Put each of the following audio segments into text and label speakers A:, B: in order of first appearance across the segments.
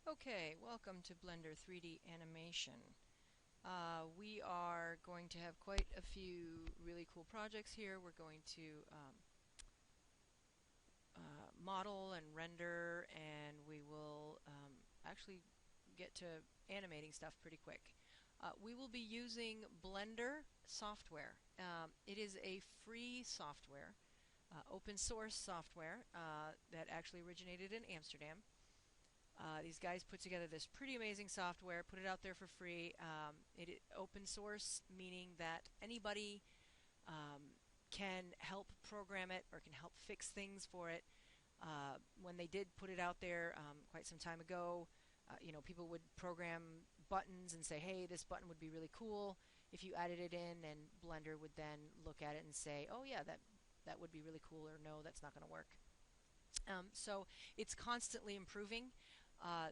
A: Okay, welcome to Blender 3D Animation. We are going to have quite a few really cool projects here. We're going to model and render, and we will actually get to animating stuff pretty quick. We will be using Blender software. It is a free software, open source software that actually originated in Amsterdam. These guys put together this pretty amazing software, put it out there for free. It open source, meaning that anybody can help program it or can help fix things for it. When they did put it out there quite some time ago, people would program buttons and say, hey, this button would be really cool if you added it in, and Blender would then look at it and say, oh yeah, that would be really cool, or no, that's not going to work. So it's constantly improving.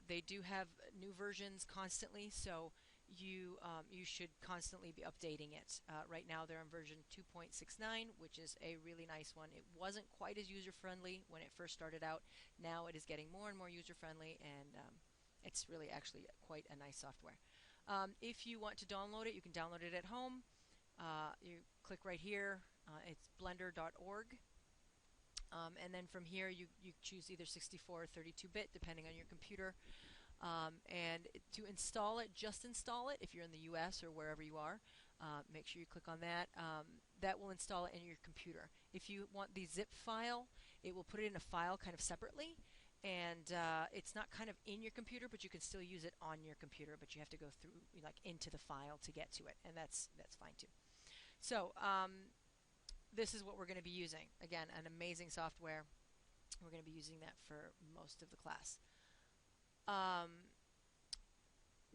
A: They do have new versions constantly, so you should constantly be updating it. Right now they're on version 2.69, which is a really nice one. It wasn't quite as user-friendly when it first started out. Now it is getting more and more user-friendly, and it's really actually quite a nice software. If you want to download it, you can download it at home. You click right here. It's blender.org. And then from here, you choose either 64 or 32-bit, depending on your computer. And to install it, just install it if you're in the US or wherever you are. Make sure you click on that. That will install it in your computer. If you want the zip file, it will put it in a file kind of separately. And it's not kind of in your computer, but you can still use it on your computer. But you have to go through, like, into the file to get to it, and that's fine too. So this is what we're going to be using. Again, an amazing software. We're going to be using that for most of the class.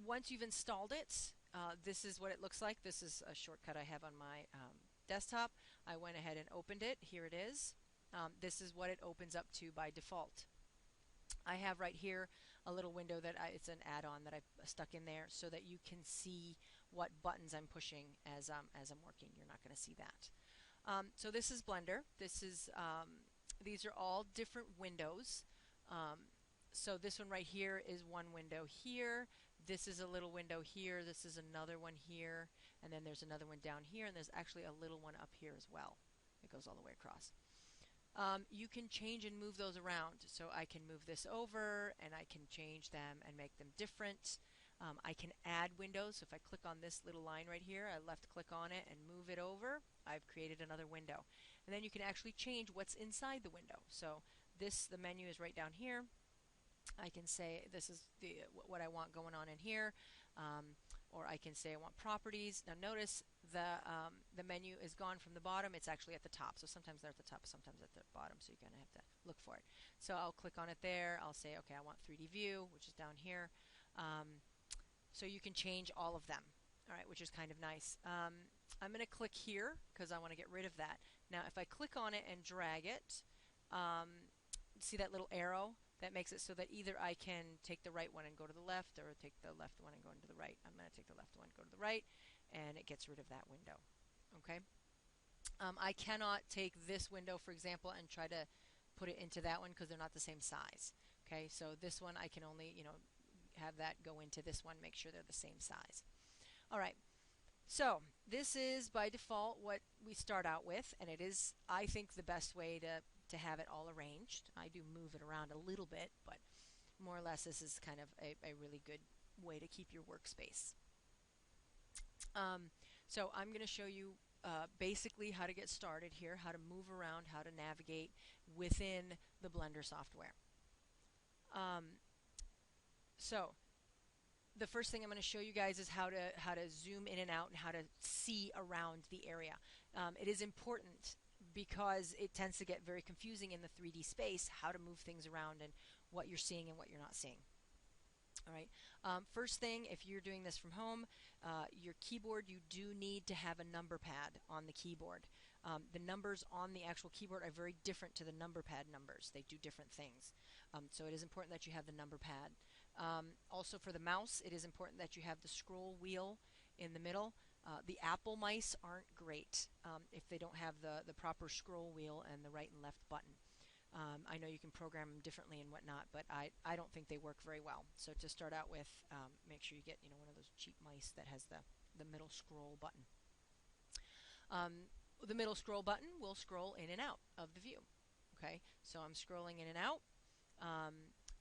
A: Once you've installed it, this is what it looks like. This is a shortcut I have on my desktop. I went ahead and opened it. Here it is. This is what it opens up to by default. I have right here a little window that it's an add-on that I've stuck in there so that you can see what buttons I'm pushing as I'm working. You're not going to see that. So this is Blender. These are all different windows. So this one right here is one window here. This is a little window here. This is another one here. And then there's another one down here. And there's actually a little one up here as well. It goes all the way across. You can change and move those around. So I can move this over, and I can change them and make them different. I can add windows. So if I click on this little line right here, I left click on it and move it over, I've created another window. And then you can actually change what's inside the window. So the menu is right down here. I can say this is what I want going on in here, or I can say I want properties. Now notice the menu is gone from the bottom. It's actually at the top. So sometimes they're at the top, sometimes at the bottom. So you're going to have to look for it. So I'll click on it there. I'll say, okay, I want 3D view, which is down here. So you can change all of them, all right, which is kind of nice. I'm going to click here because I want to get rid of that. Now, if I click on it and drag it, see that little arrow? That makes it so that either I can take the right one and go to the left, or take the left one and go into the right. I'm going to take the left one and go to the right, and it gets rid of that window. Okay. I cannot take this window, for example, and try to put it into that one because they're not the same size. Okay, so this one I can only, have that go into this one, make sure they're the same size. All right. So this is by default what we start out with, and it is, I think, the best way to have it all arranged. I do move it around a little bit, but more or less this is kind of a really good way to keep your workspace. So I'm going to show you basically how to get started here, how to move around, how to navigate within the Blender software. So the first thing I'm going to show you guys is how to zoom in and out and how to see around the area. It is important because it tends to get very confusing in the 3D space, how to move things around and what you're seeing and what you're not seeing. All right. First thing, if you're doing this from home, your keyboard, you do need to have a number pad on the keyboard. The numbers on the actual keyboard are very different to the number pad numbers. They do different things. So it is important that you have the number pad. Also for the mouse, it is important that you have the scroll wheel in the middle. The Apple mice aren't great if they don't have the proper scroll wheel and the right and left button. I know you can program them differently and whatnot, but I don't think they work very well. So to start out with, make sure you get one of those cheap mice that has the middle scroll button. The middle scroll button will scroll in and out of the view. Okay, so I'm scrolling in and out.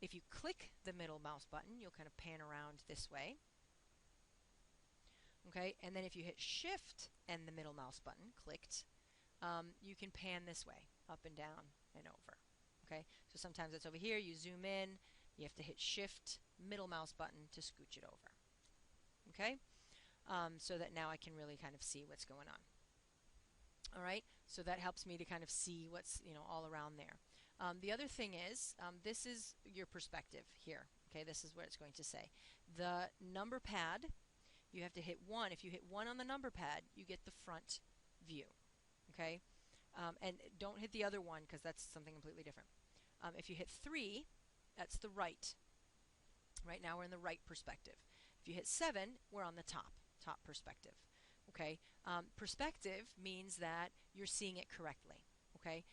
A: If you click the middle mouse button, you'll kind of pan around this way. Okay, and then if you hit Shift and the middle mouse button clicked, you can pan this way, up and down and over. Okay, so sometimes it's over here, you zoom in, you have to hit Shift, middle mouse button to scooch it over. Okay, so that now I can really kind of see what's going on. All right, so that helps me to kind of see what's all around there. The other thing is, this is your perspective here. Okay, this is what it's going to say. The number pad, you have to hit 1. If you hit 1 on the number pad, you get the front view. Okay, and don't hit the other one because that's something completely different. If you hit 3, that's the right. Right now we're in the right perspective. If you hit 7, we're on the top perspective. Okay, perspective means that you're seeing it correctly. Okay,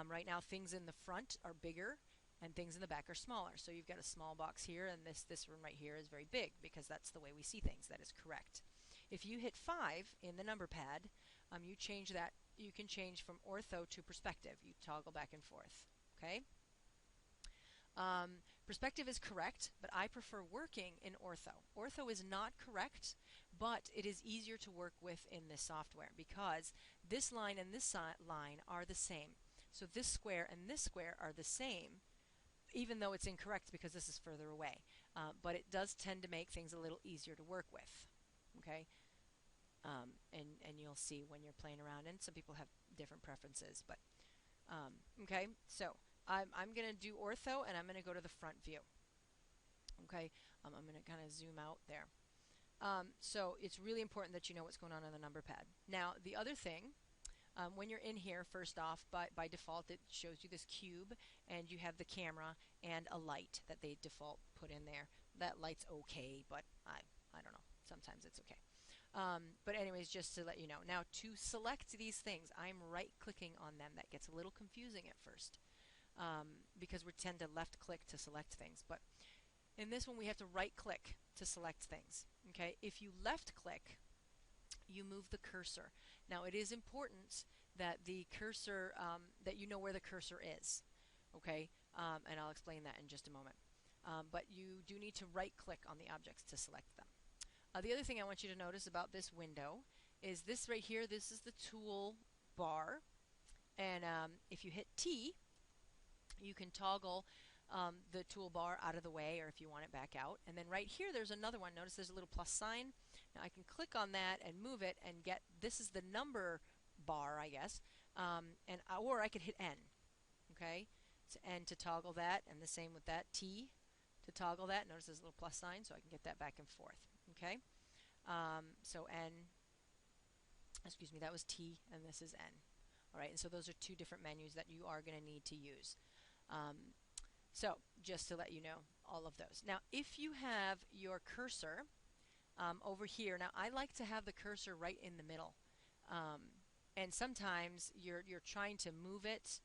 A: right now things in the front are bigger and things in the back are smaller. So you've got a small box here, and this one right here is very big because that's the way we see things. That is correct. If you hit 5 in the number pad, you change that. You can change from ortho to perspective. You toggle back and forth. Okay. Perspective is correct, but I prefer working in ortho. Ortho is not correct, but it is easier to work with in this software because this line and this line are the same. So this square and this square are the same, even though it's incorrect because this is further away. But it does tend to make things a little easier to work with. Okay, and you'll see when you're playing around, and some people have different preferences. But okay, so I'm going to do ortho, and I'm going to go to the front view. Okay, I'm going to kind of zoom out there. So it's really important that you know what's going on the number pad. Now, the other thing, when you're in here, first off, by default, it shows you this cube, and you have the camera and a light that they default put in there. That light's okay, but I don't know. Sometimes it's okay. But anyways, just to let you know. Now, to select these things, I'm right-clicking on them. That gets a little confusing at first because we tend to left-click to select things. But in this one, we have to right-click to select things. Okay, if you left-click, you move the cursor. Now, it is important that the cursor, that you know where the cursor is. Okay, and I'll explain that in just a moment. But you do need to right-click on the objects to select them. The other thing I want you to notice about this window is this right here. This is the tool bar, and if you hit T, you can toggle the toolbar out of the way, or if you want it back out. And then right here there's another one. Notice there's a little plus sign. Now I can click on that and move it and get, this is the number bar, I guess, or I could hit N. Okay, so N to toggle that, and the same with that, T to toggle that. Notice there's a little plus sign, so I can get that back and forth. Okay, so N, excuse me, that was T, and this is N. Alright, and so those are two different menus that you are going to need to use. So just to let you know all of those. Now, if you have your cursor over here, now I like to have the cursor right in the middle. And sometimes you're trying to move it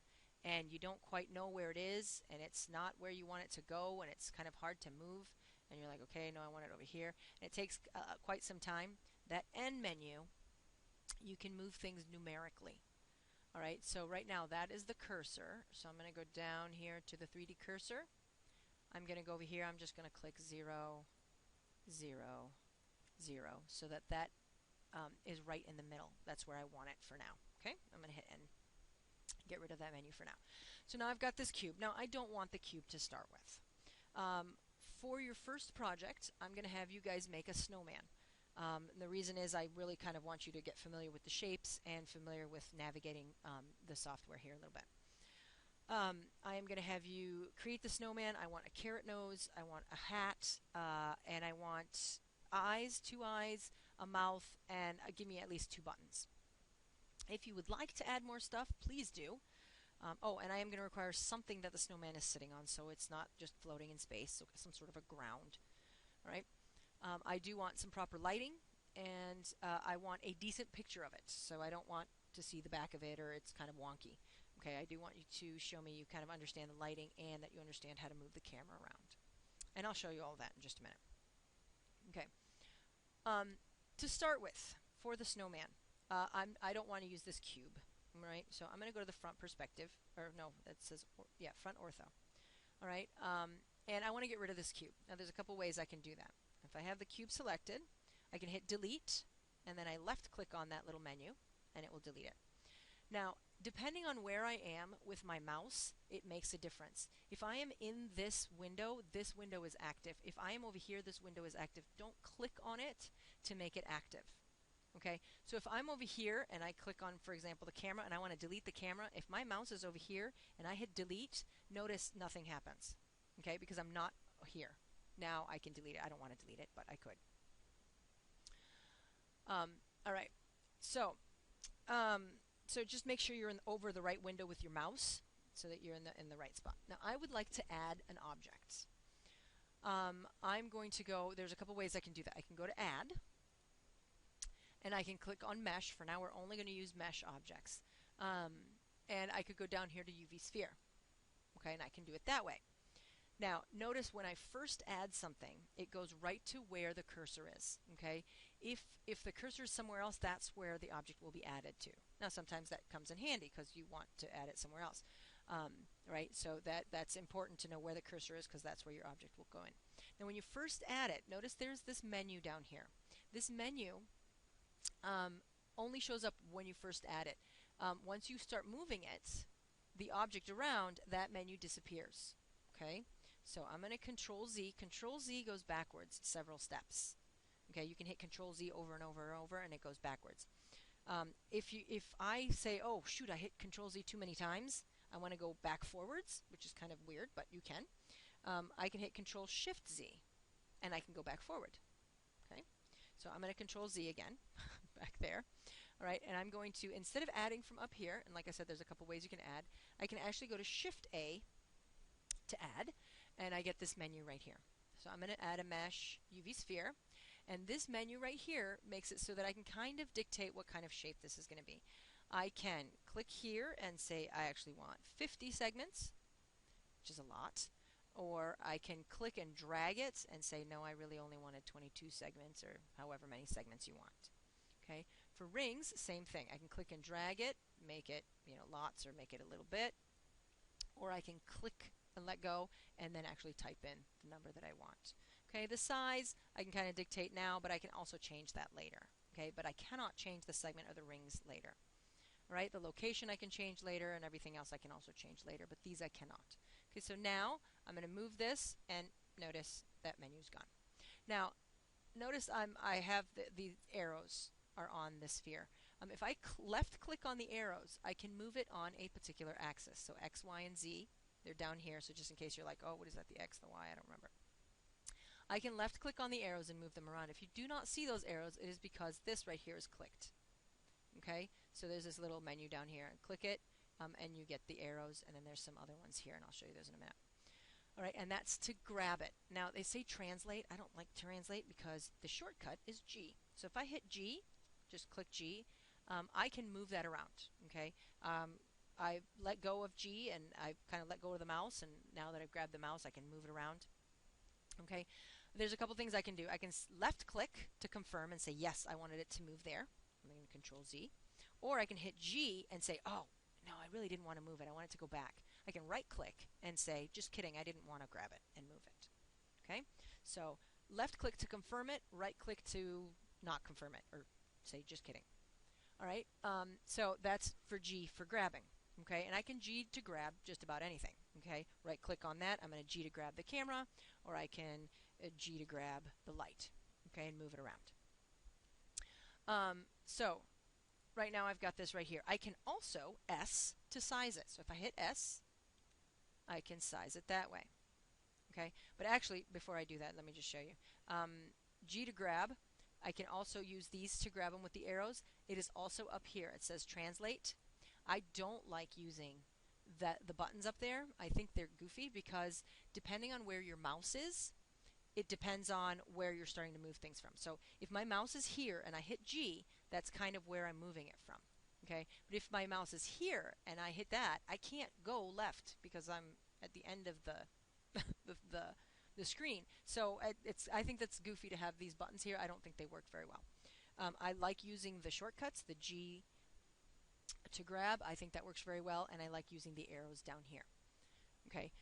A: and you don't quite know where it is, and it's not where you want it to go, and it's kind of hard to move, and you're like, okay, no, I want it over here, and it takes quite some time. That N menu, you can move things numerically. Alright, so right now that is the cursor. So I'm going to go down here to the 3D cursor. I'm going to go over here. I'm just going to click 0, 0, 0, so that is right in the middle. That's where I want it for now. Okay, I'm going to hit N. Get rid of that menu for now. So now I've got this cube. Now I don't want the cube to start with. For your first project, I'm going to have you guys make a snowman. The reason is I really kind of want you to get familiar with the shapes and familiar with navigating the software here a little bit. I am going to have you create the snowman. I want a carrot nose, I want a hat, and I want eyes, 2 eyes, a mouth, and give me at least 2 buttons. If you would like to add more stuff, please do. Oh, and I am going to require something that the snowman is sitting on, so it's not just floating in space, so some sort of a ground. All right. I do want some proper lighting, and I want a decent picture of it, so I don't want to see the back of it or it's kind of wonky. Okay, I do want you to show me you kind of understand the lighting and that you understand how to move the camera around. And I'll show you all that in just a minute. Okay. To start with, for the snowman, I don't want to use this cube, right? So I'm going to go to the front perspective, or no, that says, yeah, front ortho. All right, and I want to get rid of this cube. Now there's a couple ways I can do that. If I have the cube selected, I can hit delete, and then I left click on that little menu, and it will delete it. Now, depending on where I am with my mouse, it makes a difference. If I am in this window is active. If I am over here, this window is active. Don't click on it to make it active. Okay, so if I'm over here and I click on, for example, the camera, and I want to delete the camera, if my mouse is over here and I hit delete, notice nothing happens. Okay, because I'm not here. Now I can delete it. I don't want to delete it, but I could. All right, so just make sure you're over the right window with your mouse so that you're in the right spot. Now I would like to add an object. I'm going to go, there's a couple ways I can do that. I can go to add, and I can click on mesh. For now we're only going to use mesh objects. And I could go down here to UV sphere. Okay, and I can do it that way. Now notice when I first add something, it goes right to where the cursor is. Okay, if the cursor is somewhere else, that's where the object will be added to. Now sometimes that comes in handy because you want to add it somewhere else, right? So that's important to know where the cursor is, because that's where your object will go in. Now when you first add it, notice there's this menu down here. This menu only shows up when you first add it. Once you start moving it, the object around, that menu disappears. Okay, so I'm going to Control Z. Control Z goes backwards several steps. Okay, you can hit Control Z over and over and over, and it goes backwards. If I say, oh shoot, I hit Control Z too many times, I want to go back forwards, which is kind of weird, but you can. I can hit Control Shift Z, and I can go back forward. Okay, so I'm going to Control Z again, back there. All right, and I'm going to, instead of adding from up here, and like I said, there's a couple ways you can add, I can actually go to Shift A to add, and I get this menu right here. So I'm going to add a mesh UV sphere, and this menu right here makes it so that I can kind of dictate what kind of shape this is going to be. I can click here and say I actually want 50 segments, which is a lot, or I can click and drag it and say no, I really only wanted 22 segments, or however many segments you want. Okay, for rings, same thing. I can click and drag it, make it, lots, or make it a little bit, or I can click and let go and then actually type in the number that I want. Okay, the size I can kind of dictate now, but I can also change that later. Okay, but I cannot change the segment or the rings later. All right, the location I can change later, and everything else I can also change later, but these I cannot. Okay, so now I'm going to move this, and notice that menu's gone. Now, notice I have the arrows are on this sphere. If I left click on the arrows, I can move it on a particular axis. So X, Y, and Z, they're down here. So just in case you're like, oh, what is that, the X, the Y, I don't remember. I can left click on the arrows and move them around. If you do not see those arrows, it is because this right here is clicked. Okay, so there's this little menu down here, and click it, and you get the arrows, and then there's some other ones here, and I'll show you those in a minute. All right, and that's to grab it. Now, they say translate. I don't like translate because the shortcut is G. So if I hit G, just click G, I can move that around. Okay, I let go of G, and I kind of let go of the mouse, and now that I've grabbed the mouse, I can move it around. Okay, there's a couple things I can do. I can left click to confirm and say yes, I wanted it to move there. I'm going to Control Z, or I can hit G and say, oh no, I really didn't want to move it, I want it to go back. I can right click and say, just kidding, I didn't want to grab it, and move it. Okay, so left click to confirm it, right click to not confirm it, or say just kidding. All right, so that's for G for grabbing. Okay, and I can G to grab just about anything. Okay, right click on that, I'm going to G to grab the camera, or I can G to grab the light. Okay, and move it around. So right now I've got this right here. I can also S to size it. So if I hit S, I can size it that way. Okay, but actually before I do that, let me just show you. G to grab, I can also use these to grab them with the arrows. It is also up here. It says translate. I don't like using the buttons up there. I think they're goofy because depending on where your mouse is, it depends on where you're starting to move things from. So if my mouse is here and I hit G, that's kind of where I'm moving it from. Okay, but if my mouse is here and I hit that, I can't go left because I'm at the end of the, the, the screen. So I think that's goofy to have these buttons here. I don't think they work very well. I like using the shortcuts, the G to grab. I think that works very well, and I like using the arrows down here. Okay,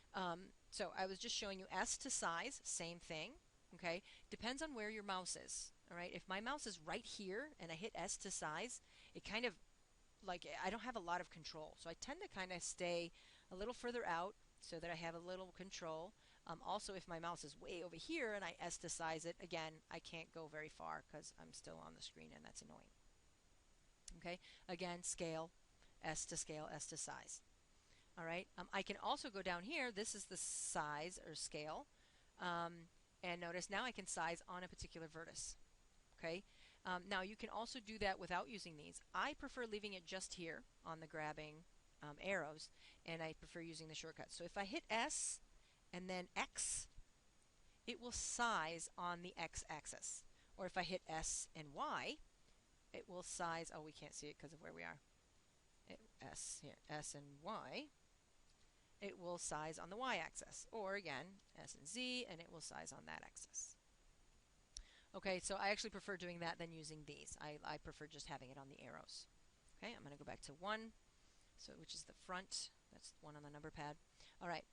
A: so I was just showing you S to size, same thing. Okay, depends on where your mouse is. All right, if my mouse is right here and I hit S to size, it kind of like I don't have a lot of control. So I tend to kind of stay a little further out so that I have a little control. Also, if my mouse is way over here and I S to size it, again, I can't go very far because I'm still on the screen and that's annoying. Okay, again, scale, S to scale, S to size. All right, I can also go down here. This is the size or scale. And notice now I can size on a particular vertex. Okay, now you can also do that without using these. I prefer leaving it just here on the grabbing arrows, and I prefer using the shortcuts. So if I hit S and then X, it will size on the X axis. Or if I hit S and Y, it will size, oh, we can't see it because of where we are. S here, S and Y, it will size on the Y axis. Or again, S and Z, and it will size on that axis. Okay, so I actually prefer doing that than using these. I prefer just having it on the arrows. Okay, I'm going to go back to 1, so which is the front. That's 1 on the number pad. All right.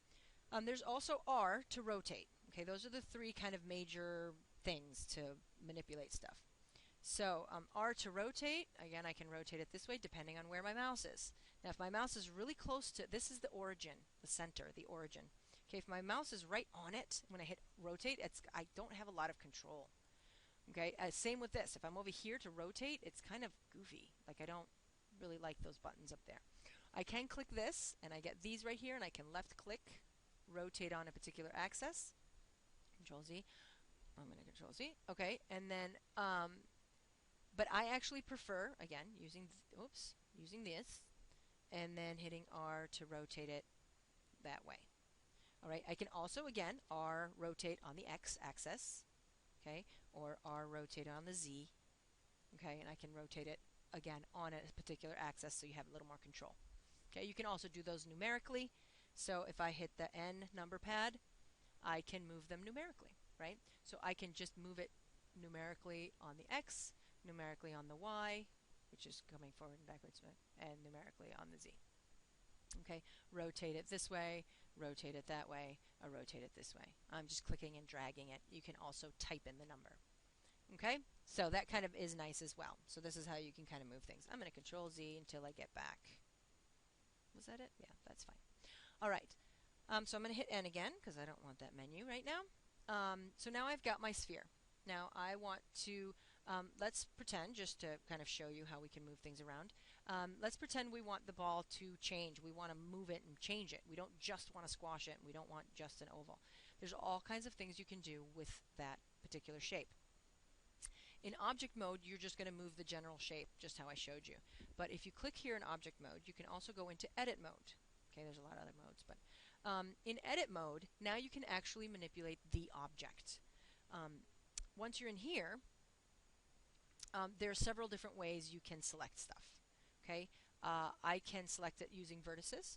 A: There's also R to rotate. Okay, those are the 3 kind of major things to manipulate stuff. So R to rotate, again, I can rotate it this way depending on where my mouse is. Now, if my mouse is really close to, this is the origin, the center, the origin. Okay, if my mouse is right on it, when I hit rotate, I don't have a lot of control. Okay, same with this. If I'm over here to rotate, it's kind of goofy. Like I don't really like those buttons up there. I can click this, and I get these right here, and I can left click, rotate on a particular axis. Control Z. I'm going to Control Z. Okay, and then, but I actually prefer, again, using this, and then hitting R to rotate it that way. All right, I can also, again, R rotate on the X axis. Okay, or R rotate on the Z, okay, and I can rotate it again on a particular axis so you have a little more control. Okay, you can also do those numerically. So if I hit the N number pad, I can move them numerically, right? So I can just move it numerically on the X, numerically on the Y, which is coming forward and backwards, and numerically on the Z. Okay, rotate it this way, rotate it that way, or rotate it this way. I'm just clicking and dragging it. You can also type in the number. Okay, so that kind of is nice as well. So this is how you can kind of move things. I'm going to Control Z until I get back. Was that it? Yeah, that's fine. All right, so I'm going to hit N again because I don't want that menu right now. So now I've got my sphere. Now I want to, let's pretend, just to kind of show you how we can move things around, let's pretend we want the ball to change. We want to move it and change it. We don't just want to squash it. We don't want just an oval. There's all kinds of things you can do with that particular shape. In object mode, you're just going to move the general shape, just how I showed you. But if you click here in object mode, you can also go into edit mode. Okay, there's a lot of other modes, but in edit mode, now you can actually manipulate the object. Once you're in here, there are several different ways you can select stuff. Okay, I can select it using vertices.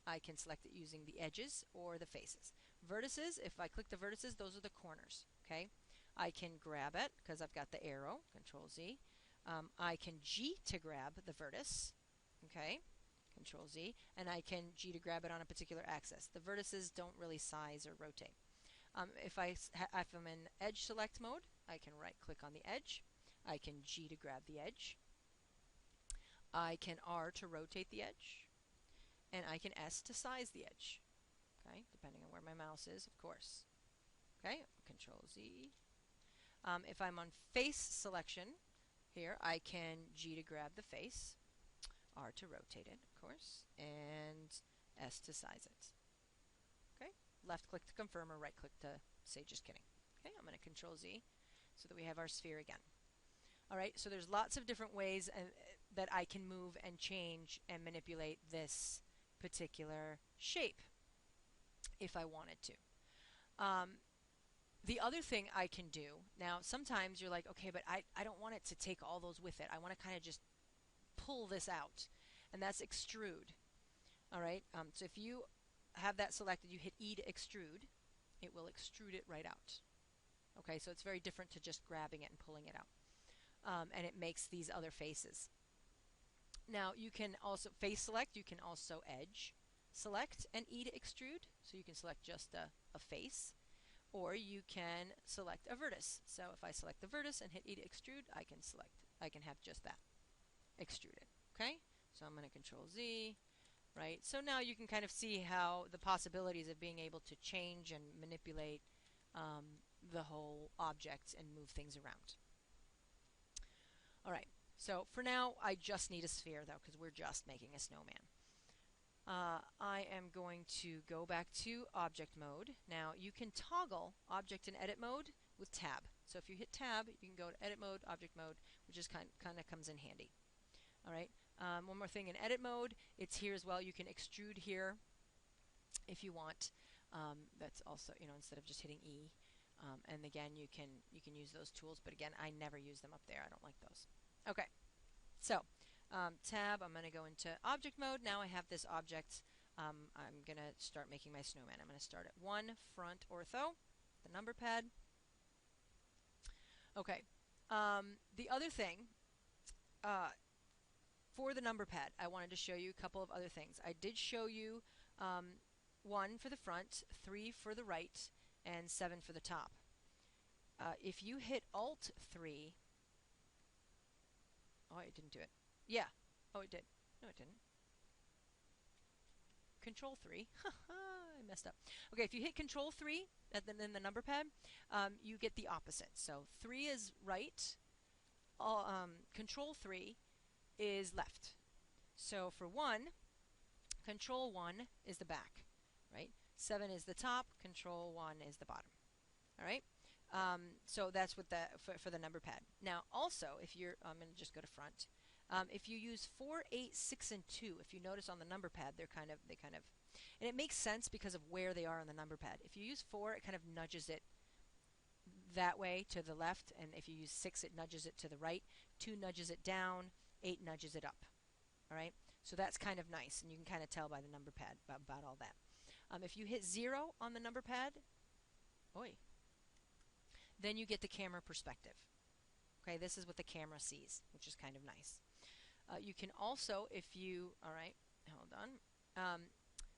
A: I can select it using the edges or the faces. Vertices, if I click the vertices, those are the corners. Okay, I can grab it because I've got the arrow, Control Z. I can G to grab the vertex. Okay, Control Z, and I can G to grab it on a particular axis. The vertices don't really size or rotate. If I'm in edge select mode, I can right click on the edge. I can G to grab the edge. I can R to rotate the edge. And I can S to size the edge. Okay, depending on where my mouse is, of course. Okay, Control Z. If I'm on face selection here, I can G to grab the face, R to rotate it, of course, and S to size it. Okay, left click to confirm or right click to say just kidding. Okay, I'm going to Control Z so that we have our sphere again. All right, so there's lots of different ways that I can move and change and manipulate this particular shape if I wanted to. The other thing I can do, now sometimes you're like, okay, but I don't want it to take all those with it. I want to kind of just pull this out, and that's extrude. All right, so if you have that selected, you hit E to extrude, it will extrude it right out. Okay, so it's very different to just grabbing it and pulling it out. And it makes these other faces. Now you can also face select, you can also edge select and E to extrude, so you can select just a face, or you can select a vertex. So if I select the vertex and hit E to extrude, I can have just that extruded. Okay, so I'm going to Control Z, right? So now you can kind of see how the possibilities of being able to change and manipulate the whole object and move things around. All right, so for now I just need a sphere though, because we're just making a snowman. I am going to go back to object mode. Now you can toggle object and edit mode with tab. So if you hit tab, you can go to edit mode, object mode, which is kind of comes in handy. All right. One more thing in edit mode, it's here as well. You can extrude here if you want. That's also, instead of just hitting E. And again, you can use those tools, but again, I never use them up there. I don't like those. Okay. So tab, I'm going to go into object mode. Now I have this object. I'm going to start making my snowman. I'm going to start at 1 front ortho, the number pad. Okay. The other thing, for the number pad, I wanted to show you a couple of other things. I did show you 1 for the front, 3 for the right, and 7 for the top. If you hit Alt 3, oh, it didn't do it. Yeah. Oh, it did. No, it didn't. Control 3. I messed up. Okay, if you hit Control 3 in the number pad, you get the opposite. So 3 is right. Control 3 is left. So for 1, Control 1 is the back, right? 7 is the top. Control 1 is the bottom. All right. So that's what for the number pad. Now, also, if you're, I'm going to just go to front. If you use 4, 8, 6, and 2, if you notice on the number pad, they kind of, and it makes sense because of where they are on the number pad. If you use 4, it kind of nudges it that way to the left, and if you use 6, it nudges it to the right. 2 nudges it down. 8 nudges it up. All right. So that's kind of nice, and you can kind of tell by the number pad about all that. If you hit 0 on the number pad, then you get the camera perspective. Okay, this is what the camera sees, which is kind of nice. You can also, if you, all right, hold on.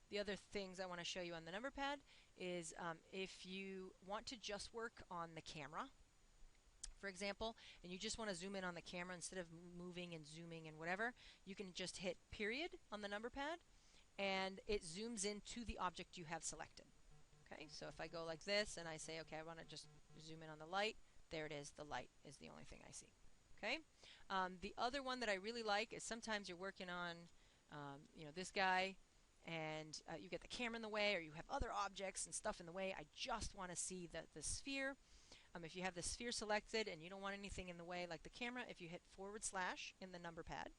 A: The other things I want to show you on the number pad is if you want to just work on the camera, for example, and you just want to zoom in on the camera instead of moving and zooming and whatever, you can just hit period on the number pad, and it zooms into the object you have selected. Okay, so if I go like this and I say, okay, I want to just zoom in on the light, there it is. The light is the only thing I see. Okay. The other one that I really like is sometimes you're working on, this guy, and you get the camera in the way, or you have other objects and stuff in the way. I just want to see the sphere. If you have the sphere selected and you don't want anything in the way, like the camera, if you hit / in the number pad,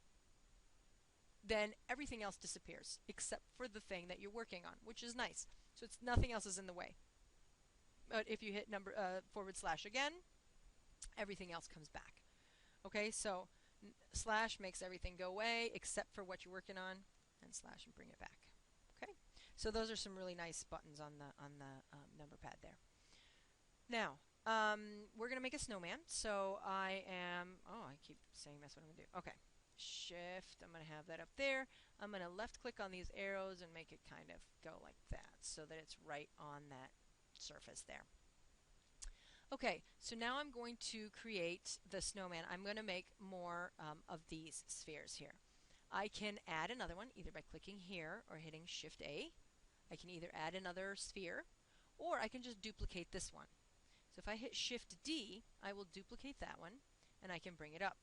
A: then everything else disappears except for the thing that you're working on, which is nice. So it's nothing else is in the way. But if you hit / again, everything else comes back. Okay, so / makes everything go away except for what you're working on, and / and bring it back. Okay, so those are some really nice buttons on the number pad there. Now we're gonna make a snowman. So I keep saying that's what I'm gonna do. Okay, Shift. I'm gonna have that up there. I'm gonna left click on these arrows and make it kind of go like that, so that it's right on that surface there. Okay, so now I'm going to create the snowman. I'm going to make more of these spheres here. I can add another one either by clicking here or hitting Shift A. I can either add another sphere, or I can just duplicate this one. So if I hit Shift D, I will duplicate that one, and I can bring it up.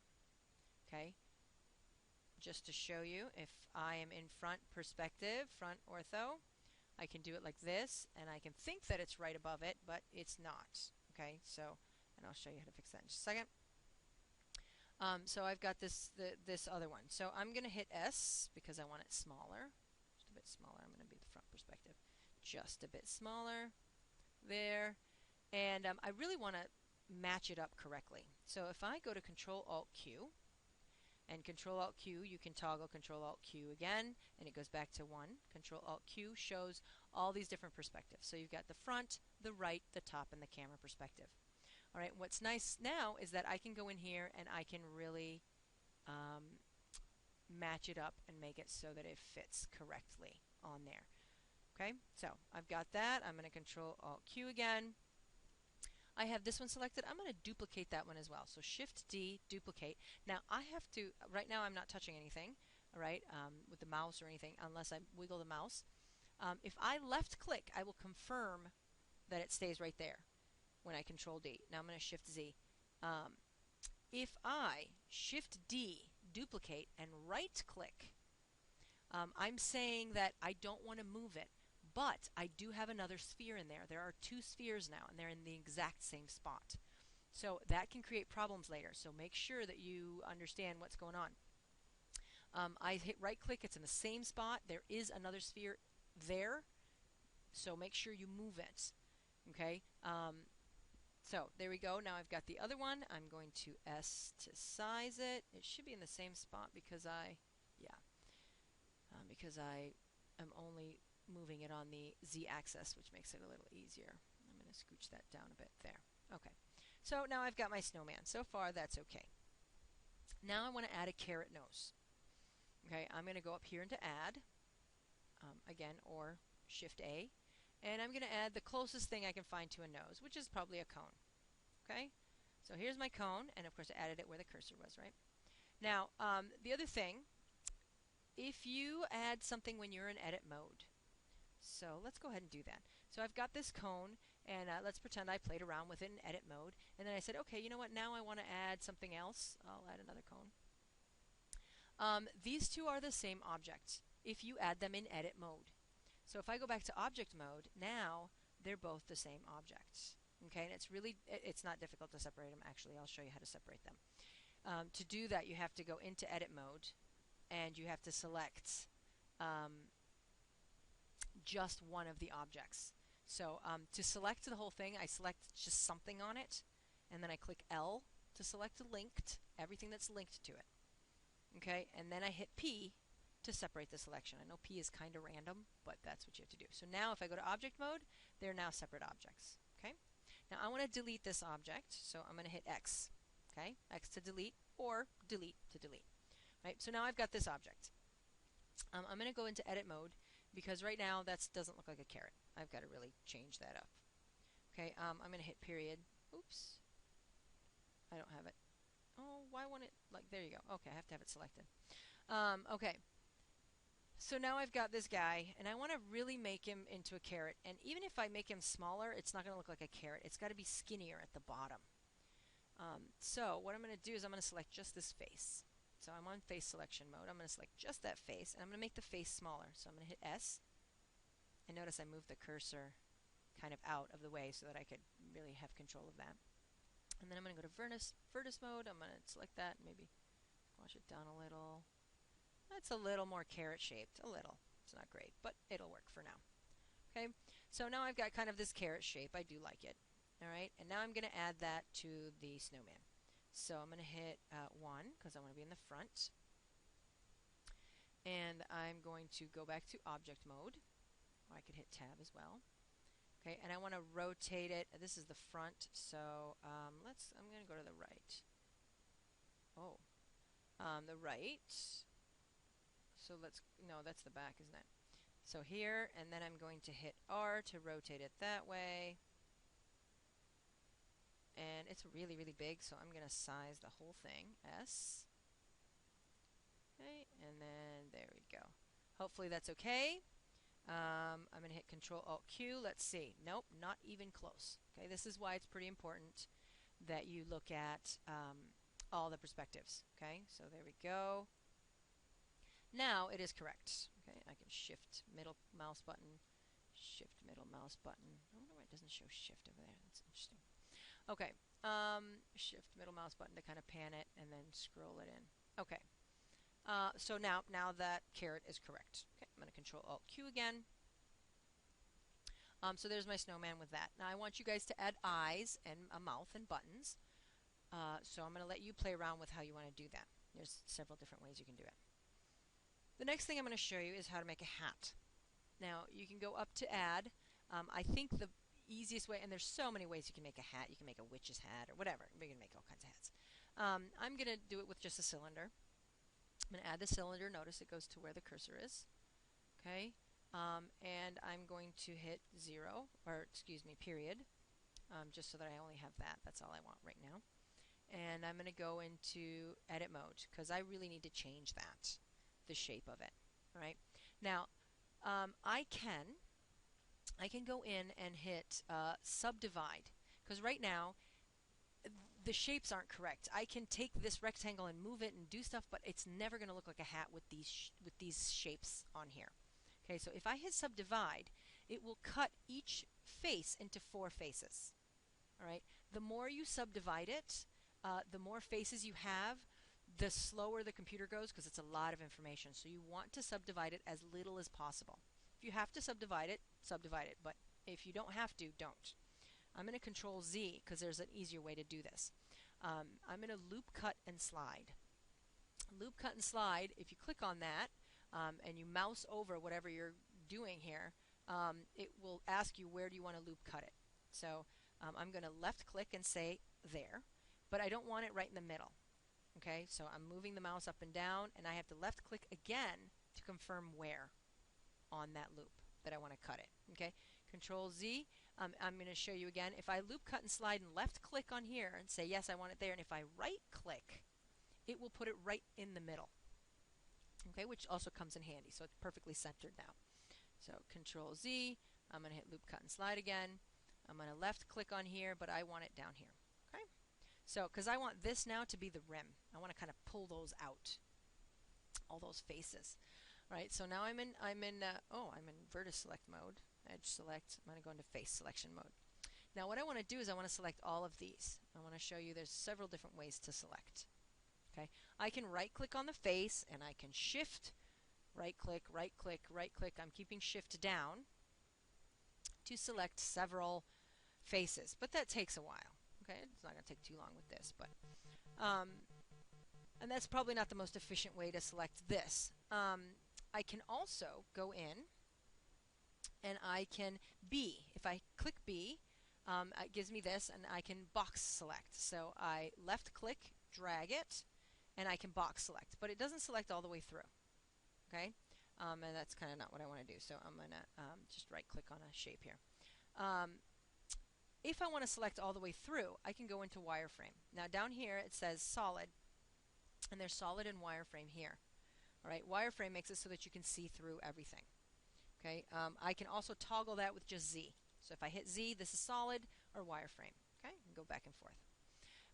A: Okay, just to show you, if I am in front perspective, front ortho, I can do it like this, and I can think that it's right above it, but it's not. Okay, so, and I'll show you how to fix that in just a second. So I've got this other one. So I'm going to hit S because I want it smaller. Just a bit smaller. I'm going to be the front perspective. Just a bit smaller. There. And I really want to match it up correctly. So if I go to Control Alt Q, And Control-Alt-Q, you can toggle Control-Alt-Q again, and it goes back to 1. Control-Alt-Q shows all these different perspectives. So you've got the front, the right, the top, and the camera perspective. All right, what's nice now is that I can go in here and I can really match it up and make it so that it fits correctly on there. Okay, so I've got that. I'm going to Control-Alt-Q again. I have this one selected. I'm going to duplicate that one as well. So Shift-D, duplicate. Now I have to, right now I'm not touching anything, all right, with the mouse or anything unless I wiggle the mouse. If I left click, I will confirm that it stays right there when I Control-D. Now I'm going to Shift-Z. If I Shift-D, duplicate, and right click, I'm saying that I don't want to move it. But I do have another sphere in there. There are 2 spheres now, and they're in the exact same spot. So that can create problems later. So make sure that you understand what's going on. I hit right-click. It's in the same spot. There is another sphere there. So make sure you move it. Okay? So there we go. Now I've got the other one. I'm going to S to size it. It should be in the same spot because because I am only moving it on the Z-axis, which makes it a little easier. I'm going to scooch that down a bit there. Okay, so now I've got my snowman. So far, that's okay. Now I want to add a carrot nose. Okay, I'm going to go up here into Add, again, or Shift-A, and I'm going to add the closest thing I can find to a nose, which is probably a cone. Okay, so here's my cone, and of course I added it where the cursor was, right? Now, the other thing, if you add something when you're in edit mode, so let's go ahead and do that. So I've got this cone, and let's pretend I played around with it in edit mode, and then I said, okay, you know what, now I want to add something else. I'll add another cone. These two are the same object if you add them in edit mode. So if I go back to object mode, now they're both the same object. Okay, and it's not difficult to separate them. Actually, I'll show you how to separate them. To do that, you have to go into edit mode, and you have to select just one of the objects. So to select the whole thing, I select just something on it, and then I click L to select linked, everything that's linked to it. Okay, and then I hit P to separate the selection. I know P is kind of random, but that's what you have to do. So now if I go to object mode, they're now separate objects. Okay, now I want to delete this object, so I'm going to hit X. Okay, X to delete, or delete to delete. Right, so now I've got this object. I'm going to go into edit mode, because right now that doesn't look like a carrot. I've got to really change that up. Okay, I'm going to hit period. Oops. I don't have it. Oh, why won't it, like, there you go. Okay, I have to have it selected. Okay, so now I've got this guy, and I want to really make him into a carrot. And even if I make him smaller, it's not going to look like a carrot. It's got to be skinnier at the bottom. So what I'm going to do is I'm going to select just this face. So I'm on face selection mode. I'm going to select just that face, and I'm going to make the face smaller. So I'm going to hit S, and notice I moved the cursor kind of out of the way so that I could really have control of that. And then I'm going to go to vertex mode. I'm going to select that, and maybe squash it down a little. That's a little more carrot shaped, a little. It's not great, but it'll work for now. Okay, so now I've got kind of this carrot shape. I do like it. All right, and now I'm going to add that to the snowman. So I'm going to hit 1 because I want to be in the front. And I'm going to go back to object mode. Or I could hit tab as well. Okay, and I want to rotate it. This is the front, so I'm going to go to the right. Oh, the right. So no, that's the back, isn't it? So here, and then I'm going to hit R to rotate it that way. And it's really, really big, so I'm going to size the whole thing, S. Okay, and then there we go. Hopefully that's okay. I'm going to hit Control-Alt-Q. Let's see. Nope, not even close. Okay, this is why it's pretty important that you look at all the perspectives. Okay, so there we go. Now it is correct. Okay, I can shift middle mouse button, shift middle mouse button. I wonder why it doesn't show shift over there. That's interesting. Okay, shift middle mouse button to kind of pan it and then scroll it in. Okay, so now that carrot is correct. Okay, I'm going to Control-Alt-Q again. So there's my snowman with that. Now I want you guys to add eyes and a mouth and buttons. So I'm going to let you play around with how you want to do that. There's several different ways you can do it. The next thing I'm going to show you is how to make a hat. Now, you can go up to add. I think the easiest way, and there's so many ways you can make a hat. You can make a witch's hat or whatever. You can make all kinds of hats. I'm going to do it with just a cylinder. I'm going to add the cylinder. Notice it goes to where the cursor is. Okay, and I'm going to hit 0, or excuse me, period, just so that I only have that. That's all I want right now. And I'm going to go into edit mode because I really need to change that, the shape of it. Right now, I can go in and hit subdivide, because right now the shapes aren't correct. I can take this rectangle and move it and do stuff, but it's never going to look like a hat with these shapes on here. Okay, so if I hit subdivide, it will cut each face into 4 faces. All right, the more you subdivide it, the more faces you have, the slower the computer goes, because it's a lot of information. So you want to subdivide it as little as possible. If you have to subdivide it, but if you don't have to, don't. I'm going to Control Z because there's an easier way to do this. I'm going to loop, cut, and slide. Loop, cut, and slide, if you click on that and you mouse over whatever you're doing here, it will ask you where do you want to loop cut it. So I'm going to left click and say there, but I don't want it right in the middle. Okay, so I'm moving the mouse up and down, and I have to left click again to confirm where on that loop that I want to cut it. Okay, Control Z. I'm going to show you again. If I loop, cut, and slide and left click on here and say yes, I want it there, and if I right click, it will put it right in the middle. Okay, which also comes in handy, so it's perfectly centered now. So Control Z. I'm going to hit loop, cut, and slide again. I'm going to left click on here, but I want it down here. Okay, so because I want this now to be the rim, I want to kind of pull those out, all those faces. All right, so now I'm in vertex select mode. Edge select. I'm going to go into face selection mode. Now what I want to do is I want to select all of these. I want to show you there's several different ways to select. Okay, I can right click on the face and I can shift, right click, right click, right click. I'm keeping shift down to select several faces, but that takes a while. Okay, it's not going to take too long with this, but and that's probably not the most efficient way to select this. I can also go in and I can B. If I click B, it gives me this, and I can box select. So I left click, drag it, and I can box select, but it doesn't select all the way through. Okay, and that's kind of not what I want to do. So I'm going to just right click on a shape here. If I want to select all the way through, I can go into wireframe. Now down here it says solid, and there's solid and wireframe here. All right, wireframe makes it so that you can see through everything. Okay, I can also toggle that with just Z. So if I hit Z, this is solid or wireframe. Okay, and go back and forth.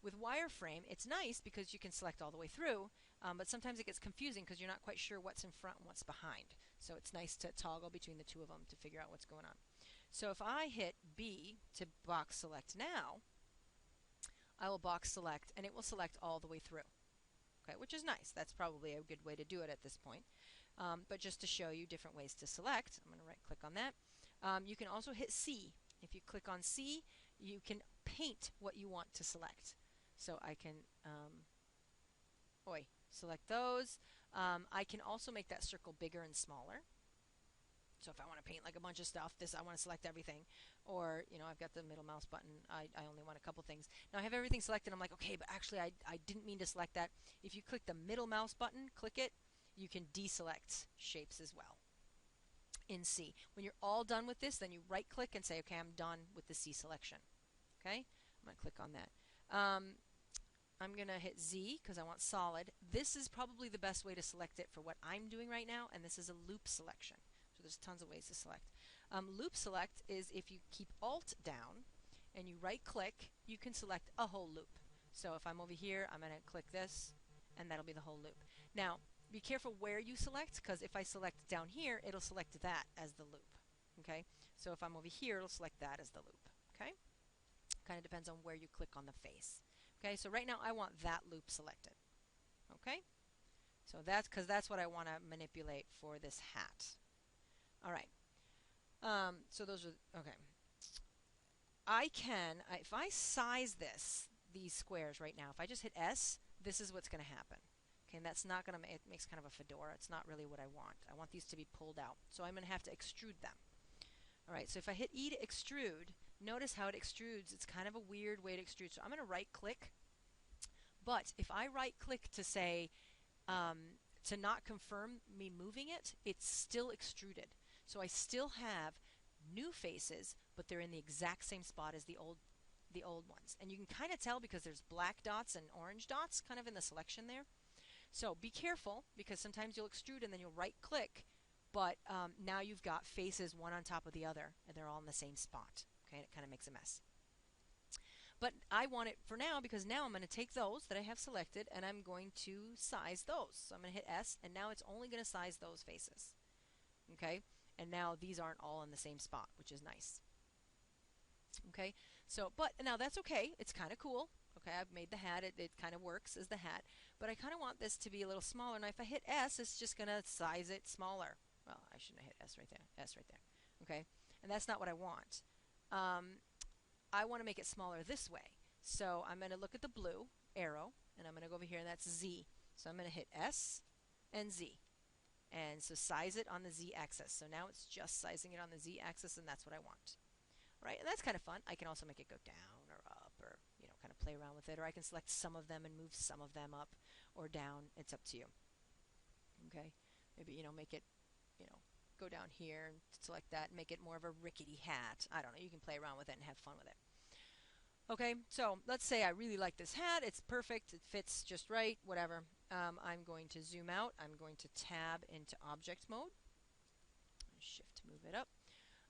A: With wireframe, it's nice because you can select all the way through, but sometimes it gets confusing because you're not quite sure what's in front and what's behind. So it's nice to toggle between the two of them to figure out what's going on. So if I hit B to box select now, I will box select and it will select all the way through. Okay, which is nice. That's probably a good way to do it at this point. But just to show you different ways to select, I'm going to right click on that. You can also hit C. If you click on C, you can paint what you want to select. So I can select those. I can also make that circle bigger and smaller. So if I want to paint like a bunch of stuff, I want to select everything. Or, I've got the middle mouse button. I only want a couple things. Now I have everything selected. I'm like, okay, but actually I didn't mean to select that. If you click the middle mouse button, click it, you can deselect shapes as well in C. When you're all done with this, then you right click and say, okay, I'm done with the C selection. Okay, I'm going to click on that. I'm going to hit Z because I want solid. This is probably the best way to select it for what I'm doing right now, and this is a loop selection. So there's tons of ways to select. Loop select is if you keep Alt down and you right click, you can select a whole loop. So if I'm over here, I'm going to click this, and that'll be the whole loop. Now, be careful where you select, because if I select down here, it'll select that as the loop. Okay, so if I'm over here, it'll select that as the loop. Okay, kind of depends on where you click on the face. Okay, so right now I want that loop selected. Okay, so that's because that's what I want to manipulate for this hat. All right, so those are okay. If I size these squares right now, if I just hit S, this is what's going to happen. Okay, and that's not going to make, it makes kind of a fedora. It's not really what I want. I want these to be pulled out. So I'm going to have to extrude them. All right, so if I hit E to extrude, notice how it extrudes. It's kind of a weird way to extrude. So I'm going to right click. But if I right click to say, to not confirm me moving it, it's still extruded. So I still have new faces, but they're in the exact same spot as the old ones. And you can kind of tell because there's black dots and orange dots kind of in the selection there. So be careful, because sometimes you'll extrude and then you'll right click, but now you've got faces one on top of the other and they're all in the same spot. Okay, and it kind of makes a mess. But I want it for now, because now I'm going to take those that I have selected and I'm going to size those. So I'm going to hit S, and now it's only going to size those faces. Okay, and now these aren't all in the same spot, which is nice. Okay, so, but now that's okay. It's kind of cool. Okay, I've made the hat. It kind of works as the hat. But I kind of want this to be a little smaller. Now, if I hit S, it's just going to size it smaller. Well, I shouldn't have hit S right there. S right there. Okay, and that's not what I want. I want to make it smaller this way. So I'm going to look at the blue arrow, and I'm going to go over here, and that's Z. So I'm going to hit S and Z. And so size it on the Z axis. So now it's just sizing it on the Z axis, and that's what I want. Right, and that's kind of fun. I can also make it go down or up, or kind of play around with it, or I can select some of them and move some of them up or down. It's up to you. Okay, maybe make it go down here and select that and make it more of a rickety hat. I don't know. You can play around with it and have fun with it. Okay, so let's say I really like this hat. It's perfect. It fits just right. Whatever. I'm going to zoom out. I'm going to tab into object mode. Shift to move it up.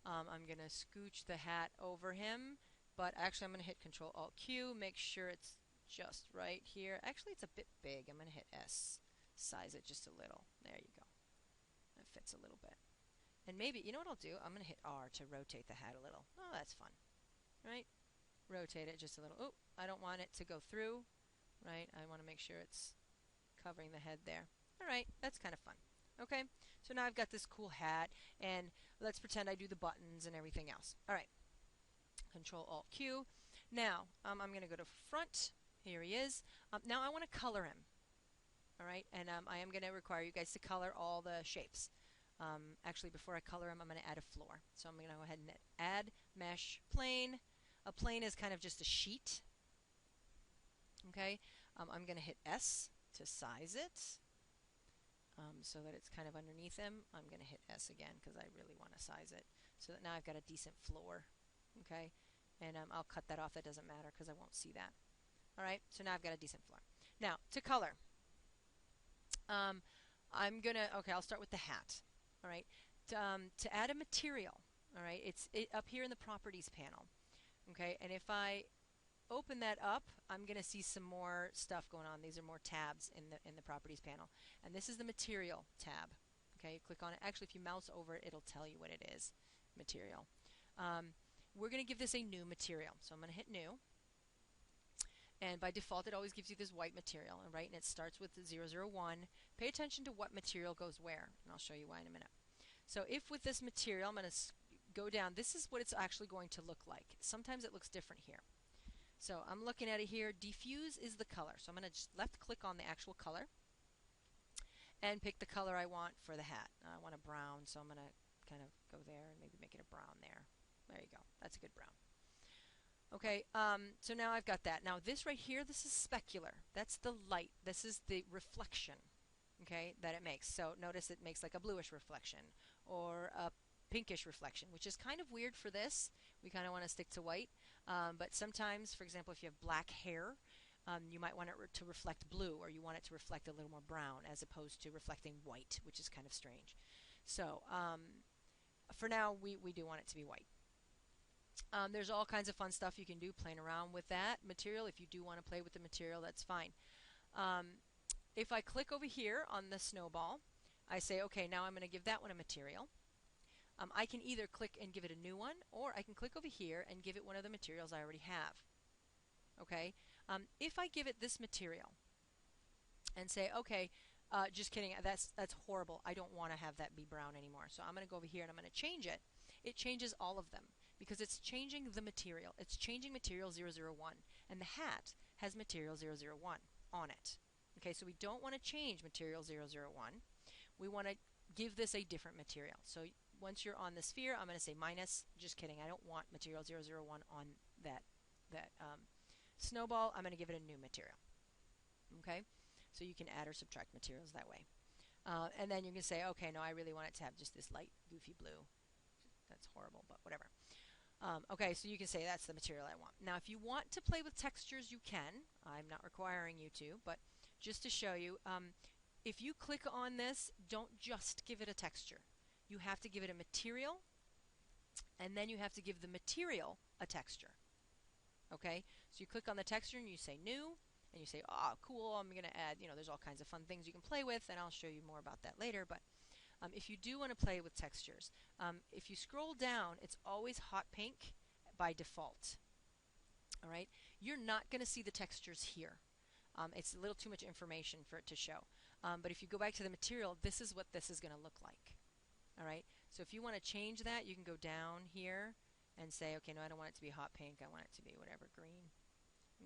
A: I'm going to scooch the hat over him, but actually I'm going to hit Control Alt Q, make sure it's just right here. Actually, it's a bit big. I'm going to hit S, size it just a little. There you go. It fits a little bit. And maybe, you know what I'll do? I'm going to hit R to rotate the hat a little. Oh, that's fun. Right? Rotate it just a little. Oh, I don't want it to go through. Right? I want to make sure it's covering the head there. All right, that's kind of fun. Okay, so now I've got this cool hat, and let's pretend I do the buttons and everything else. All right, Control Alt Q. Now I'm going to go to front. Here he is. Now I want to color him. All right, and I am going to require you guys to color all the shapes. Actually, before I color him, I'm going to add a floor. So I'm going to go ahead and add mesh plane. A plane is kind of just a sheet. Okay, I'm going to hit S to size it. So that it's kind of underneath him. I'm going to hit S again because I really want to size it so that now I've got a decent floor. Okay, and I'll cut that off. That doesn't matter because I won't see that. All right, so now I've got a decent floor. Now to color, I'm gonna I'll start with the hat. All right, to add a material. All right, it's up here in the properties panel. Okay, and if I open that up, I'm going to see some more stuff going on. These are more tabs in the properties panel, and this is the material tab. Okay, click on it. Actually, if you mouse over it, it'll tell you what it is. Material. We're going to give this a new material, so I'm going to hit new. And by default, it always gives you this white material, right? And it starts with the 001. Pay attention to what material goes where, and I'll show you why in a minute. So if with this material, I'm going to go down. This is what it's actually going to look like. Sometimes it looks different here. So I'm looking at it here. Diffuse is the color. So I'm going to just left click on the actual color and pick the color I want for the hat. I want a brown, so I'm going to kind of go there and maybe make it a brown there. There you go. That's a good brown. Okay, so now I've got that. Now this right here, this is specular. That's the light. This is the reflection, okay, that it makes. So notice it makes like a bluish reflection or a pinkish reflection, which is kind of weird for this. We kind of want to stick to white. But sometimes, for example, if you have black hair, you might want it to reflect blue, or you want it to reflect a little more brown as opposed to reflecting white, which is kind of strange. So for now, we do want it to be white. There's all kinds of fun stuff you can do playing around with that material. If you do want to play with the material, that's fine. If I click over here on the snowball, I say, okay, now I'm going to give that one a material. I can either click and give it a new one, or I can click over here and give it one of the materials I already have. Okay, if I give it this material and say, okay, just kidding, that's horrible. I don't want to have that be brown anymore. So I'm going to go over here and I'm going to change it. It changes all of them because it's changing the material. It's changing material 001, and the hat has material 001 on it. Okay, so we don't want to change material 001. We want to give this a different material. So once you're on the sphere, I'm going to say minus. Just kidding, I don't want material 001 on that snowball. I'm going to give it a new material. Okay, so you can add or subtract materials that way. And then you can say, okay, no, I really want it to have just this light goofy blue. That's horrible, but whatever. Okay, so you can say that's the material I want. Now, if you want to play with textures, you can. I'm not requiring you to, but just to show you, if you click on this, don't just give it a texture. You have to give it a material, and then you have to give the material a texture. Okay, so you click on the texture and you say new, and you say, oh, cool, I'm going to add, there's all kinds of fun things you can play with, and I'll show you more about that later. But if you do want to play with textures, if you scroll down, it's always hot pink by default. All right, you're not going to see the textures here. It's a little too much information for it to show. But if you go back to the material, this is what this is going to look like. All right, so if you want to change that, you can go down here and say, okay, no, I don't want it to be hot pink. I want it to be whatever, green.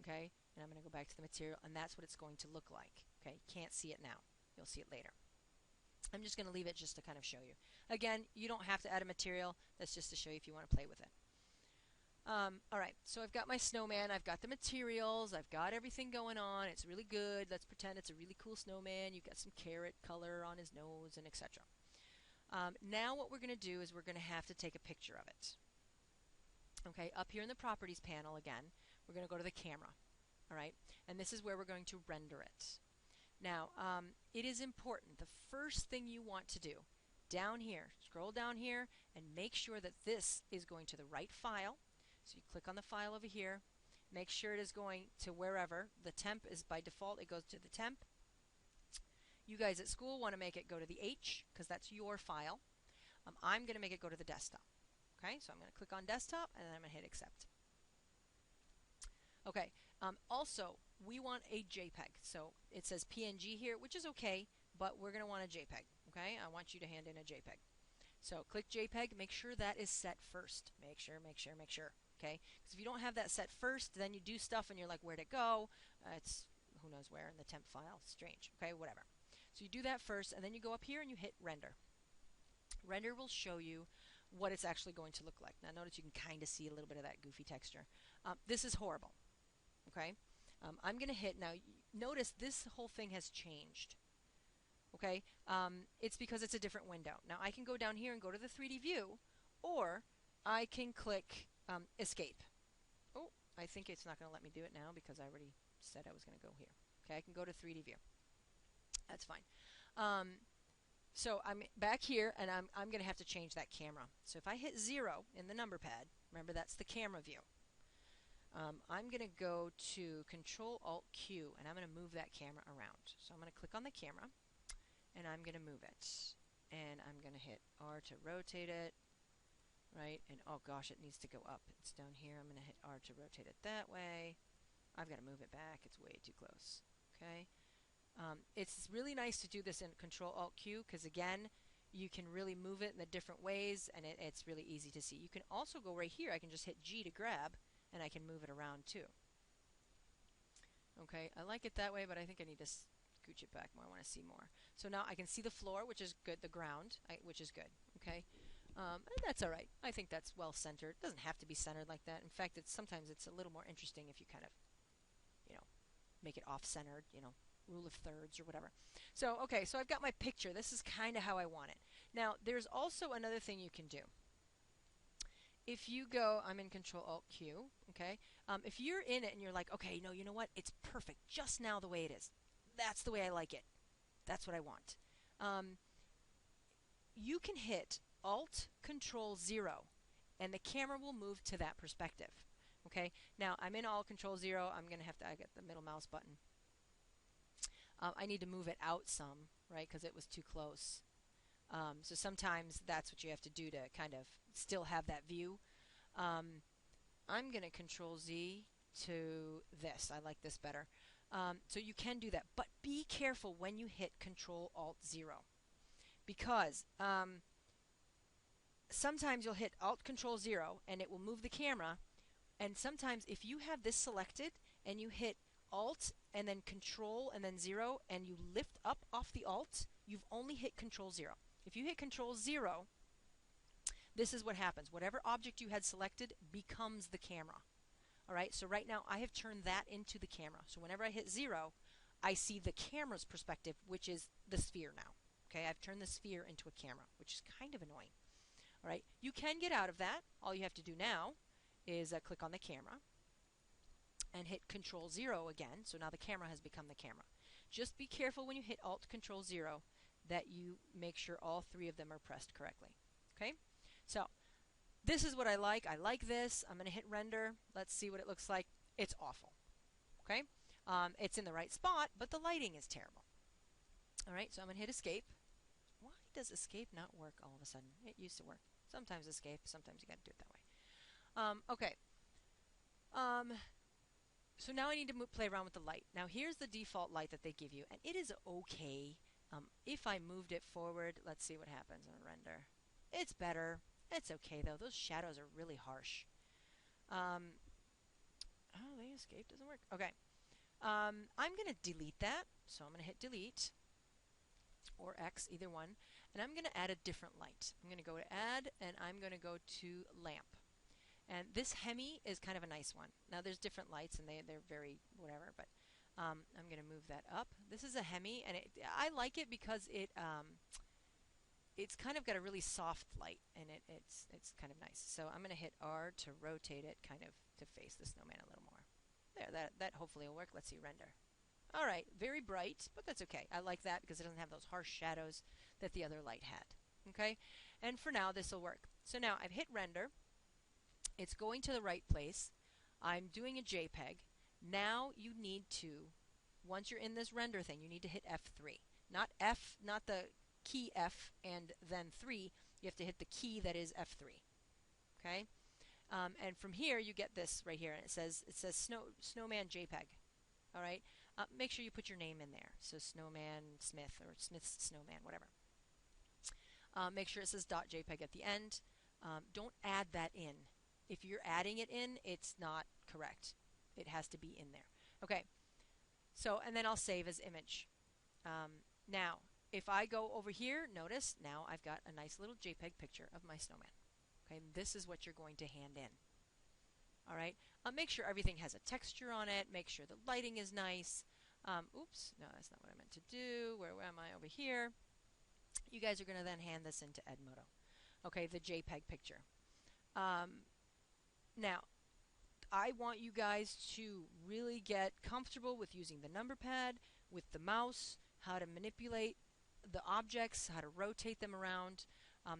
A: Okay, and I'm going to go back to the material, and that's what it's going to look like. Okay, you can't see it now. You'll see it later. I'm just going to leave it just to kind of show you. Again, you don't have to add a material. That's just to show you if you want to play with it. All right, so I've got my snowman. I've got the materials. I've got everything going on. It's really good. Let's pretend it's a really cool snowman. You've got some carrot color on his nose and etc. Now what we're going to do is we're going to have to take a picture of it. Okay, up here in the properties panel again, we're going to go to the camera. All right, and this is where we're going to render it. Now, it is important. The first thing you want to do, down here, scroll down here, and make sure that this is going to the right file. So you click on the file over here. Make sure it is going to wherever. The temp is by default, it goes to the temp. You guys at school want to make it go to the H, because that's your file. I'm going to make it go to the desktop. Okay, so I'm going to click on desktop, and then I'm going to hit accept. Okay, also, we want a JPEG. So it says PNG here, which is okay, but we're going to want a JPEG. Okay, I want you to hand in a JPEG. So click JPEG, make sure that is set first. Make sure. Okay, because if you don't have that set first, then you do stuff and you're like, where'd it go? It's who knows where in the temp file. Strange. Okay, whatever. So you do that first, and then you go up here and you hit render. Render will show you what it's actually going to look like. Now notice you can kind of see a little bit of that goofy texture. This is horrible. Okay, I'm going to hit, now notice this whole thing has changed. Okay, it's because it's a different window. Now I can go down here and go to the 3D view, or I can click escape. Oh, I think it's not going to let me do it now because I already said I was going to go here. Okay, I can go to 3D view. That's fine. So I'm back here, and I'm going to have to change that camera. So if I hit 0 in the number pad, remember that's the camera view. I'm going to go to Control-Alt-Q, and I'm going to move that camera around. So I'm going to click on the camera, and I'm going to move it. And I'm going to hit R to rotate it, right? And oh gosh, it needs to go up. It's down here. I'm going to hit R to rotate it that way. I've got to move it back. It's way too close. Okay. It's really nice to do this in Control-Alt-Q because, again, you can really move it in the different ways, and it's really easy to see. You can also go right here. I can just hit G to grab, and I can move it around too. Okay, I like it that way, but I think I need to scooch it back more. I want to see more. So now I can see the floor, which is good, the ground, which is good. Okay, and that's all right. I think that's well centered. It doesn't have to be centered like that. In fact, sometimes it's a little more interesting if you kind of, make it off-centered, rule of thirds or whatever. So, okay, so I've got my picture. This is kind of how I want it. Now, there's also another thing you can do. If you go, I'm in Control-Alt-Q, okay? If you're in it and you're like, okay, no, you know what? It's perfect just now the way it is. That's the way I like it. That's what I want. You can hit Alt-Control-0, and the camera will move to that perspective. Okay, now I'm in Alt-Control-0. I'm going to have to, I get the middle mouse button. I need to move it out some, right, because it was too close. So sometimes that's what you have to do to kind of still have that view. I'm going to Control-Z to this. I like this better. So you can do that, but be careful when you hit Control-Alt-0 because sometimes you'll hit Alt-Control-0 and it will move the camera. And sometimes if you have this selected and you hit Alt and then Control and then 0 and you lift up off the Alt, you've only hit Control 0. If you hit Control 0, this is what happens. Whatever object you had selected becomes the camera. All right, so right now I have turned that into the camera. So whenever I hit 0, I see the camera's perspective, which is the sphere now. Okay, I've turned the sphere into a camera, which is kind of annoying. All right, you can get out of that. All you have to do now is click on the camera and hit Control 0 again. So now the camera has become the camera. Just be careful when you hit Alt Control 0 that you make sure all three of them are pressed correctly. Okay, so this is what I like. I like this. I'm going to hit render. Let's see what it looks like. It's awful. Okay, it's in the right spot, but the lighting is terrible. All right, so I'm going to hit escape. Why does escape not work all of a sudden? It used to work. Sometimes escape, sometimes you got to do it that way. Okay. So now I need to play around with the light. Now here's the default light that they give you, and it is okay. If I moved it forward, let's see what happens on render. It's better. It's okay though. Those shadows are really harsh. Oh, the escape doesn't work. Okay. I'm going to delete that. So I'm going to hit delete or X, either one. And I'm going to add a different light. I'm going to go to add, and I'm going to go to lamp. And this Hemi is kind of a nice one. Now there's different lights, and they're very whatever, but I'm going to move that up. This is a Hemi, and I like it because it's kind of got a really soft light, and it's kind of nice. So I'm going to hit R to rotate it kind of to face the snowman a little more. There, that hopefully will work. Let's see, render. All right, very bright, but that's okay. I like that because it doesn't have those harsh shadows that the other light had. Okay, and for now this will work. So now I've hit render. It's going to the right place. I'm doing a JPEG. Now you need to, once you're in this render thing, you need to hit F3. Not the key F and then 3. You have to hit the key that is F3. Okay? And from here you get this right here, and it says snowman JPEG. All right? Make sure you put your name in there. So Snowman Smith or Smith's Snowman, whatever. Make sure it says .jpeg at the end. Don't add that in. If you're adding it in, it's not correct. It has to be in there. Okay. So, and then I'll save as image. Now, if I go over here, notice now I've got a nice little JPEG picture of my snowman. Okay, and this is what you're going to hand in. All right. Make sure everything has a texture on it. Make sure the lighting is nice. Oops, no, that's not what I meant to do. Where am I? Over here. You guys are going to then hand this into Edmodo. Okay, the JPEG picture. Now, I want you guys to really get comfortable with using the number pad, with the mouse, how to manipulate the objects, how to rotate them around.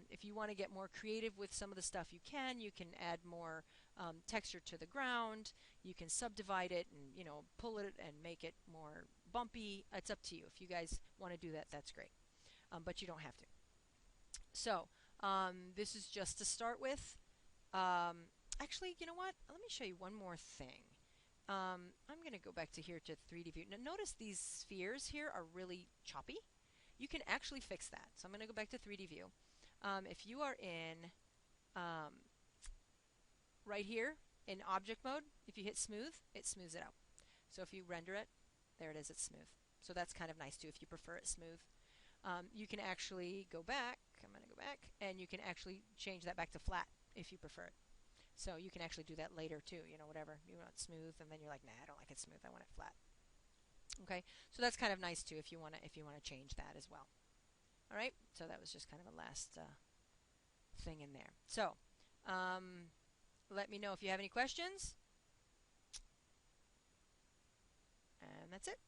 A: If you want to get more creative with some of the stuff, you can. You can add more texture to the ground. You can subdivide it and pull it and make it more bumpy. It's up to you. If you guys want to do that, that's great. But you don't have to. So this is just to start with. Actually, you know what? Let me show you one more thing. I'm going to go back to here to 3D view. Now notice these spheres here are really choppy. You can actually fix that. So I'm going to go back to 3D view. If you are in right here in object mode, if you hit smooth, it smooths it out. So if you render it, there it is, it's smooth. So that's kind of nice too if you prefer it smooth. You can actually go back, I'm going to go back, and you can actually change that back to flat if you prefer it. So you can actually do that later too, whatever. You want it smooth, and then you're like, nah, I don't like it smooth, I want it flat. Okay, so that's kind of nice too if you want to change that as well. All right, so that was just kind of a last thing in there. So let me know if you have any questions, and that's it.